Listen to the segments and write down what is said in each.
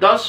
10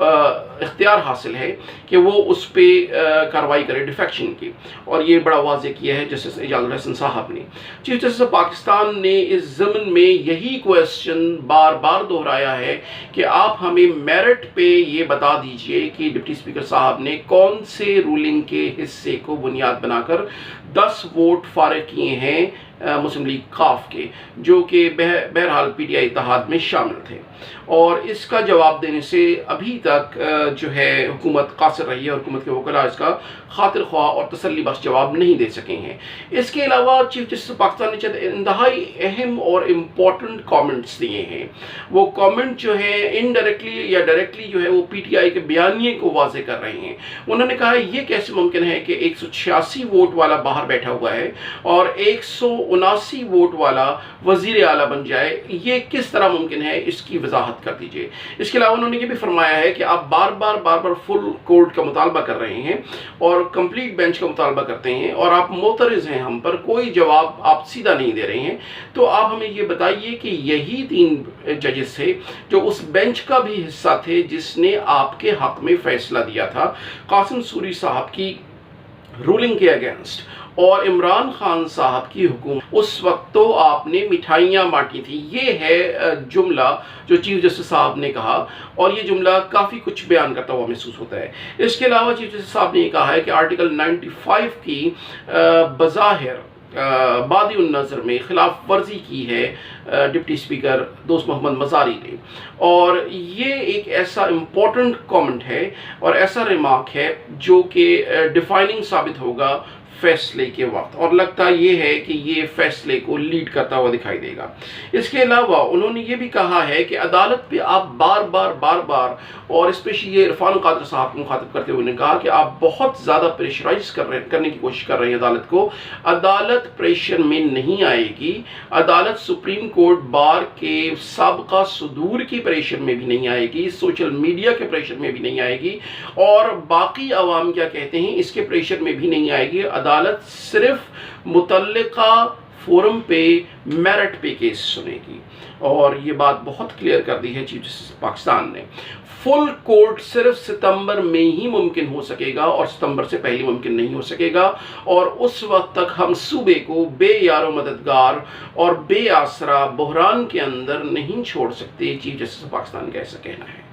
اختیار حاصل ہے کہ وہ اس پہ کارروائی کرے ڈیفیکشن کی، اور یہ بڑا واضح کیا ہے جسٹس اعجاز الحسن صاحب نے۔ چیف جسٹس آف پاکستان نے اس ضمن میں یہی کویسچن بار بار دہرایا ہے کہ آپ ہمیں میرٹ پہ یہ بتا دیجئے کہ ڈپٹی اسپیکر صاحب نے کون سے رولنگ کے حصے کو بنیاد بنا کر 10 ووٹ فارغ کیے ہیں مسلم لیگ کاف کے، جو کہ بہرحال پی ٹی آئی اتحاد میں شامل تھے، اور اس کا جواب دینے سے ابھی تک جو ہے حکومت قاصر رہی ہے، اور حکومت کے وکلاء اس کا خاطر خواہ اور تسلی بخش جواب نہیں دے سکے ہیں۔ اس کے علاوہ چیف جسٹس پاکستان نے چند انتہائی اہم اور امپورٹنٹ کامنٹس دیے ہیں۔ وہ کامنٹ جو ہے انڈائریکٹلی یا ڈائریکٹلی جو ہے وہ پی ٹی آئی کے بیانیے کو واضح کر رہے ہیں۔ انہوں نے کہا یہ کیسے ممکن ہے کہ 186 ووٹ والا باہر بیٹھا ہوا ہے اور 179 ووٹ والا وزیر اعلیٰ بن جائے، یہ کس طرح ممکن ہے، اس کی وضاحت کر دیجئے۔ اس کے علاوہ انہوں نے یہ بھی فرمایا ہے کہ آپ بار بار فل کورٹ کا مطالبہ کر رہے ہیں اور کمپلیٹ بینچ کا مطالبہ کرتے ہیں، اور آپ معترض ہیں، ہم پر کوئی جواب آپ سیدھا نہیں دے رہے ہیں، تو آپ ہمیں یہ بتائیے کہ یہی 3 ججز تھے جو اس بینچ کا بھی حصہ تھے جس نے آپ کے حق میں فیصلہ دیا تھا قاسم سوری صاحب کی رولنگ کے اگینسٹ، اور عمران خان صاحب کی حکومت اس وقت تو آپ نے مٹھائیاں بانٹی تھی۔ یہ ہے جملہ جو چیف جسٹس صاحب نے کہا، اور یہ جملہ کافی کچھ بیان کرتا ہوا محسوس ہوتا ہے۔ اس کے علاوہ چیف جسٹس صاحب نے یہ کہا ہے کہ آرٹیکل 95 کی بظاہر بادی النظر میں خلاف ورزی کی ہے ڈپٹی اسپیکر دوست محمد مزاری نے، اور یہ ایک ایسا امپورٹنٹ کامنٹ ہے اور ایسا ریمارک ہے جو کہ ڈیفائننگ ثابت ہوگا فیصلے کے وقت، اور لگتا یہ ہے کہ یہ فیصلے کو لیڈ کرتا ہوا دکھائی دے گا۔ اس کے علاوہ انہوں نے یہ بھی کہا ہے کہ عدالت پہ آپ بار بار اور اسپیشلی یہ عرفان قادر صاحب کو مخاطب کرتے ہوئے نے کہا کہ آپ بہت زیادہ پریشرائز کرنے کی کوشش کر رہے ہیں عدالت کو۔ عدالت پریشر میں نہیں آئے گی، عدالت سپریم کورٹ بار کے سابقہ صدور کی پریشر میں بھی نہیں آئے گی، سوشل میڈیا کے پریشر میں بھی نہیں آئے گی، اور باقی عوام کیا کہتے ہیں اس کے پریشر میں بھی نہیں آئے گی۔ عدالت صرف متعلقہ فورم پہ میرٹ پہ کیس سنے گی، اور یہ بات بہت کلیئر کر دی ہے چیف جسٹس پاکستان نے۔ فل کورٹ صرف ستمبر میں ہی ممکن ہو سکے گا، اور ستمبر سے پہلے ممکن نہیں ہو سکے گا، اور اس وقت تک ہم صوبے کو بے یار و مددگار اور بے آسرا بحران کے اندر نہیں چھوڑ سکتے، چیف جسٹس پاکستان کا ایسا کہنا ہے۔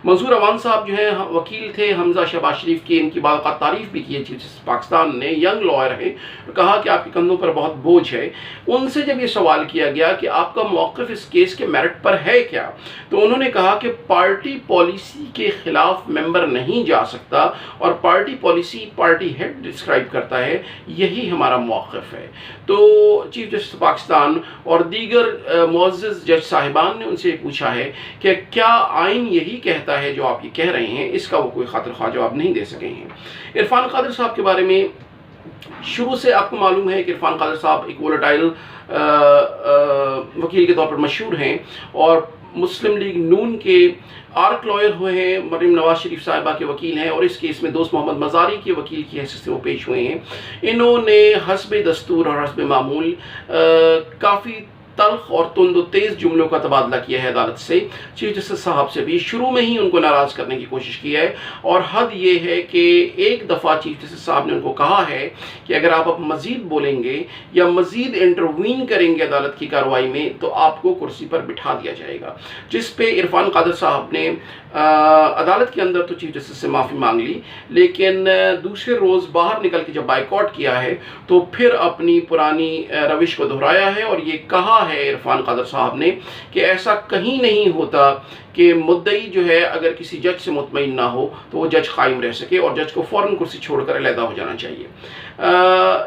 منصور اوان صاحب جو ہیں وکیل تھے حمزہ شہباز شریف کی، ان کی باوقات تعریف بھی کی ہے چیف جسٹس پاکستان نے، ینگ لائر ہیں، کہا کہ آپ کے کندھوں پر بہت بوجھ ہے۔ ان سے جب یہ سوال کیا گیا کہ آپ کا موقف اس کیس کے میرٹ پر ہے کیا، تو انہوں نے کہا کہ پارٹی پالیسی کے خلاف ممبر نہیں جا سکتا، اور party policy party head describe کرتا ہے، یہی ہمارا موقف ہے۔ تو چیف جسٹس پاکستان اور دیگر معزز جج صاحبان نے ان سے پوچھا ہے کہ کیا آئین یہی کہتا ہے جو آپ یہ کہہ رہے ہیں؟ اس کا وہ کوئی خاطر خواہ جواب نہیں دے سکے ہیں۔ عرفان قادر صاحب کے بارے میں شروع سے آپ کو معلوم ہے کہ عرفان قادر صاحب ایک وولٹائل وکیل کے طور پر مشہور ہیں، اور مسلم لیگ نون کے آرک لائر ہوئے ہیں، مریم نواز شریف صاحبہ کے وکیل ہیں، اور اس کیس میں دوست محمد مزاری کے وکیل کی حیثیت سے وہ پیش ہوئے ہیں۔ انہوں نے حسب دستور اور حسب معمول کافی تلخ اور تند و تیز جملوں کا تبادلہ کیا ہے عدالت سے۔ چیف جسٹس صاحب سے بھی شروع میں ہی ان کو ناراض کرنے کی کوشش کی ہے، اور حد یہ ہے کہ ایک دفعہ چیف جسٹس صاحب نے ان کو کہا ہے کہ اگر آپ اب مزید بولیں گے یا مزید انٹروین کریں گے عدالت کی کارروائی میں تو آپ کو کرسی پر بٹھا دیا جائے گا، جس پہ عرفان قادر صاحب نے عدالت کے اندر تو چیف جسٹس سے معافی مانگ لی، لیکن دوسرے روز باہر نکل کے جب بائیکاٹ کیا ہے تو پھر اپنی پرانی روش کو دہرایا ہے، اور یہ کہا ہے عرفان قادر صاحب نے کہ ایسا کہیں نہیں ہوتا کہ مدعی جو ہے اگر کسی جج سے مطمئن نہ ہو تو وہ جج قائم رہ سکے، اور جج کو فوراً کرسی چھوڑ کر علیحدہ ہو جانا چاہیے۔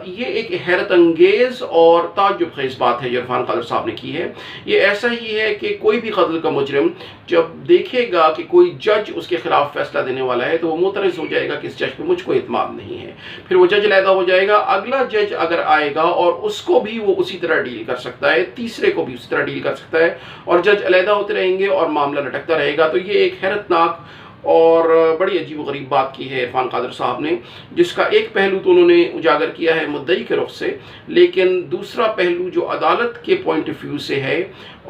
یہ ایک حیرت انگیز اور تعجب خیز بات ہے جو عرفان قادر صاحب نے کی ہے۔ یہ ایسا ہی ہے کہ کوئی بھی قتل کا مجرم جب دیکھے گا کہ کوئی جج اس کے خلاف فیصلہ دینے والا ہے تو وہ معترض ہو جائے گا کہ اس جج پہ مجھ کو اعتماد نہیں ہے، پھر وہ جج علیحدہ ہو جائے گا، اگلا جج اگر آئے گا اور اس کو بھی وہ اسی طرح ڈیل کر سکتا ہے، تیسرے کو بھی اسی طرح ڈیل کر سکتا ہے، اور جج علیحدہ ہوتے رہیں گے اور معاملہ لٹکتا رہے گا۔ تو یہ ایک حیرتناک اور بڑی عجیب و غریب بات کی ہے عرفان قادر صاحب نے، جس کا ایک پہلو تو انہوں نے اجاگر کیا ہے مدعی کے رخ سے، لیکن دوسرا پہلو جو عدالت کے پوائنٹ آف ویو سے ہے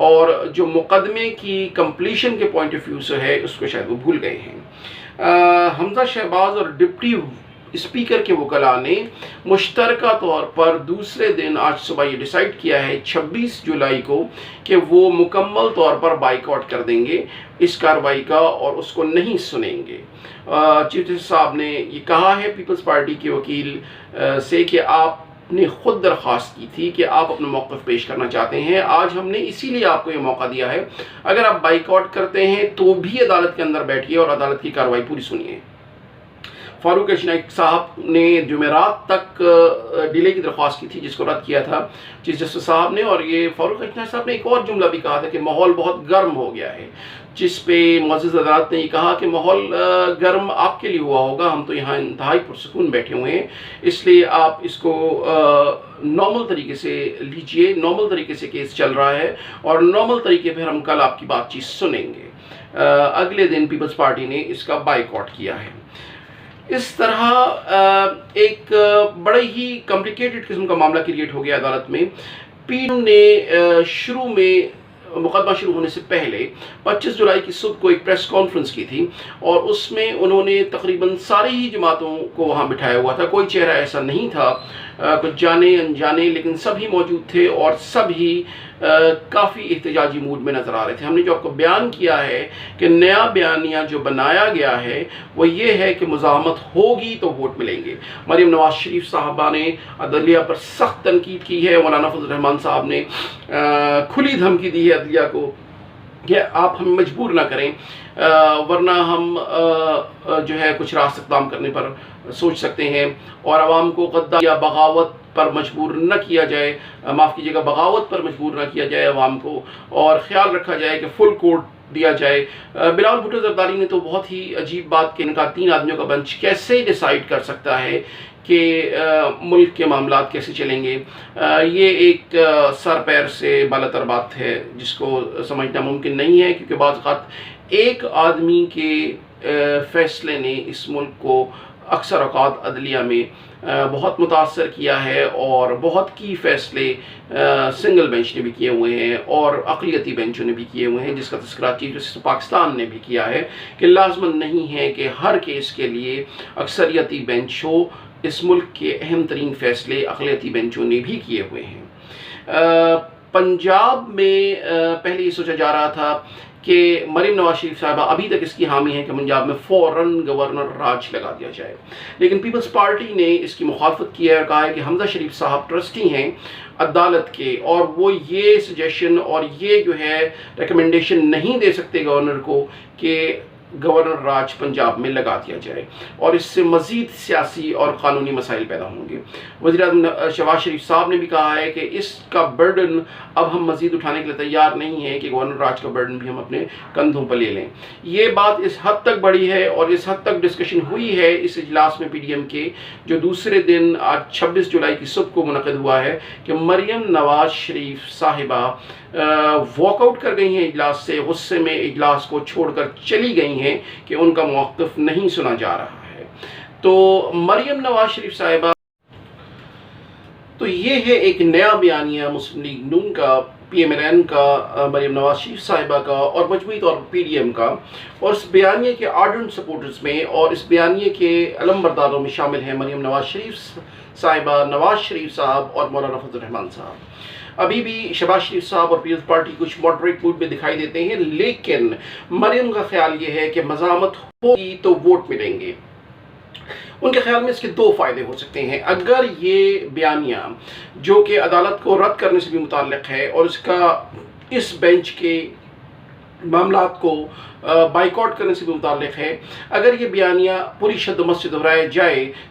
اور جو مقدمے کی کمپلیشن کے پوائنٹ آف ویو سے ہے، اس کو شاید وہ بھول گئے ہیں۔ حمزہ شہباز اور ڈپٹی اسپیکر کے وکلاء نے مشترکہ طور پر دوسرے دن آج صبح یہ ڈیسائیڈ کیا ہے 26 جولائی کو کہ وہ مکمل طور پر بائیکاٹ کر دیں گے اس کارروائی کا اور اس کو نہیں سنیں گے۔ چیف جسٹس صاحب نے یہ کہا ہے پیپلز پارٹی کے وکیل سے کہ آپ نے خود درخواست کی تھی کہ آپ اپنا موقف پیش کرنا چاہتے ہیں، آج ہم نے اسی لیے آپ کو یہ موقع دیا ہے، اگر آپ بائیکاٹ کرتے ہیں تو بھی عدالت کے اندر بیٹھیے اور عدالت کی کارروائی پوری سنیے۔ فاروق اشنائک صاحب نے جمعرات تک ڈیلے کی درخواست کی تھی، جس کو رد کیا تھا چیف جسٹس صاحب نے، اور یہ فاروق اشنائک صاحب نے ایک اور جملہ بھی کہا تھا کہ ماحول بہت گرم ہو گیا ہے، جس پہ معزز عدالت نے یہ کہا کہ ماحول گرم آپ کے لیے ہوا ہوگا، ہم تو یہاں انتہائی پرسکون بیٹھے ہوئے ہیں، اس لیے آپ اس کو نارمل طریقے سے لیجئے، نارمل طریقے سے کیس چل رہا ہے اور نارمل طریقے پہ ہم کل آپ کی بات چیت سنیں گے۔ اگلے دن پیپلز پارٹی نے اس کا بائیکاٹ کیا ہے۔ اس طرح ایک بڑے ہی کمپلیکیٹڈ قسم کا معاملہ کریٹ ہو گیا عدالت میں۔ پی ڈی ایم نے شروع میں مقدمہ شروع ہونے سے پہلے 25 جولائی کی صبح کو ایک پریس کانفرنس کی تھی اور اس میں انہوں نے تقریباً ساری ہی جماعتوں کو وہاں بٹھایا ہوا تھا، کوئی چہرہ ایسا نہیں تھا، کچھ جانے انجانے، لیکن سب ہی موجود تھے اور سب ہی کافی احتجاجی موڈ میں نظر آ رہے تھے۔ ہم نے جو آپ کو بیان کیا ہے کہ نیا بیانیہ جو بنایا گیا ہے وہ یہ ہے کہ مزاحمت ہوگی تو ووٹ ملیں گے۔ مریم نواز شریف صاحبہ نے عدلیہ پر سخت تنقید کی ہے، مولانا فضل الرحمان صاحب نے کھلی دھمکی دی ہے عدلیہ کو کہ آپ ہمیں مجبور نہ کریں، ورنہ ہم جو ہے کچھ راست اقدام کرنے پر سوچ سکتے ہیں، اور عوام کو غداری یا بغاوت پر مجبور نہ کیا جائے، معاف کیجیے گا، بغاوت پر مجبور نہ کیا جائے عوام کو، اور خیال رکھا جائے کہ فل کوڈ دیا جائے۔ بلاول بھٹو زرداری نے تو بہت ہی عجیب بات کہ ان کا 3 آدمیوں کا بنچ کیسے ڈیسائیڈ کر سکتا ہے کہ ملک کے معاملات کیسے چلیں گے۔ یہ ایک سر پیر سے بالاتر بات ہے جس کو سمجھنا ممکن نہیں ہے، کیونکہ بعض اوقات ایک آدمی کے فیصلے نے اس ملک کو اکثر اوقات عدلیہ میں بہت متاثر کیا ہے، اور بہت کی فیصلے سنگل بینچ نے بھی کیے ہوئے ہیں اور اقلیتی بینچوں نے بھی کیے ہوئے ہیں، جس کا تذکرہ چیف جسٹس پاکستان نے بھی کیا ہے کہ لازماً نہیں ہے کہ ہر کیس کے لیے اکثریتی بینچ ہو، اس ملک کے اہم ترین فیصلے اقلیتی بینچوں نے بھی کیے ہوئے ہیں۔ پنجاب میں پہلے یہ سوچا جا رہا تھا کہ مریم نواز شریف صاحبہ ابھی تک اس کی حامی ہیں کہ پنجاب میں فوراً گورنر راج لگا دیا جائے، لیکن پیپلز پارٹی نے اس کی مخالفت کی ہے اور کہا ہے کہ حمزہ شریف صاحب ٹرسٹی ہیں عدالت کے، اور وہ یہ سجیشن اور یہ جو ہے ریکمنڈیشن نہیں دے سکتے گورنر کو کہ گورنر راج پنجاب میں لگا دیا جائے، اور اس سے مزید سیاسی اور قانونی مسائل پیدا ہوں گے۔ وزیر اعظم شہباز شریف صاحب نے بھی کہا ہے کہ اس کا برڈن اب ہم مزید اٹھانے کے لیے تیار نہیں ہیں کہ گورنر راج کا برڈن بھی ہم اپنے کندھوں پر لے لیں۔ یہ بات اس حد تک بڑی ہے اور اس حد تک ڈسکشن ہوئی ہے اس اجلاس میں پی ڈی ایم کے، جو دوسرے دن آج 26 جولائی کی صبح کو منعقد ہوا ہے، کہ مریم نواز شریف صاحبہ واک آؤٹ کر گئی ہیں اجلاس سے، غصے میں اجلاس کو چھوڑ کر چلی گئی ہیں کہ ان کا موقف نہیں سنا جا رہا ہے۔ تو مریم نواز شریف صاحبہ، تو یہ ہے ایک نیا بیانیہ مسلم لیگ نون کا، پی ایم ایل این کا، مریم نواز شریف صاحبہ کا اور مجموعی طور پر پی ڈی ایم کا، اور اس بیانیے کے آرڈنٹ سپورٹرز میں اور اس بیانیے کے علم برداروں میں شامل ہیں مریم نواز شریف صاحبہ، نواز شریف صاحب اور مولانا فضل الرحمان صاحب۔ ابھی بھی شہباز شریف صاحب اور پیپلز پارٹی کچھ ماڈریٹ موڈ میں دکھائی دیتے ہیں، لیکن مریم کا خیال یہ ہے کہ مزاحمت ہوگی تو ووٹ ملیں گے۔ ان کے خیال میں اس کے 2 فائدے ہو سکتے ہیں۔ اگر یہ بیانیہ جو کہ عدالت کو رد کرنے سے بھی متعلق ہے اور اس کا اس بینچ کے معاملات کو بائیکاٹ کرنے سے بھی متعلق ہے، اگر یہ بیانیہ پوری شد و مست سے دہرایا جائے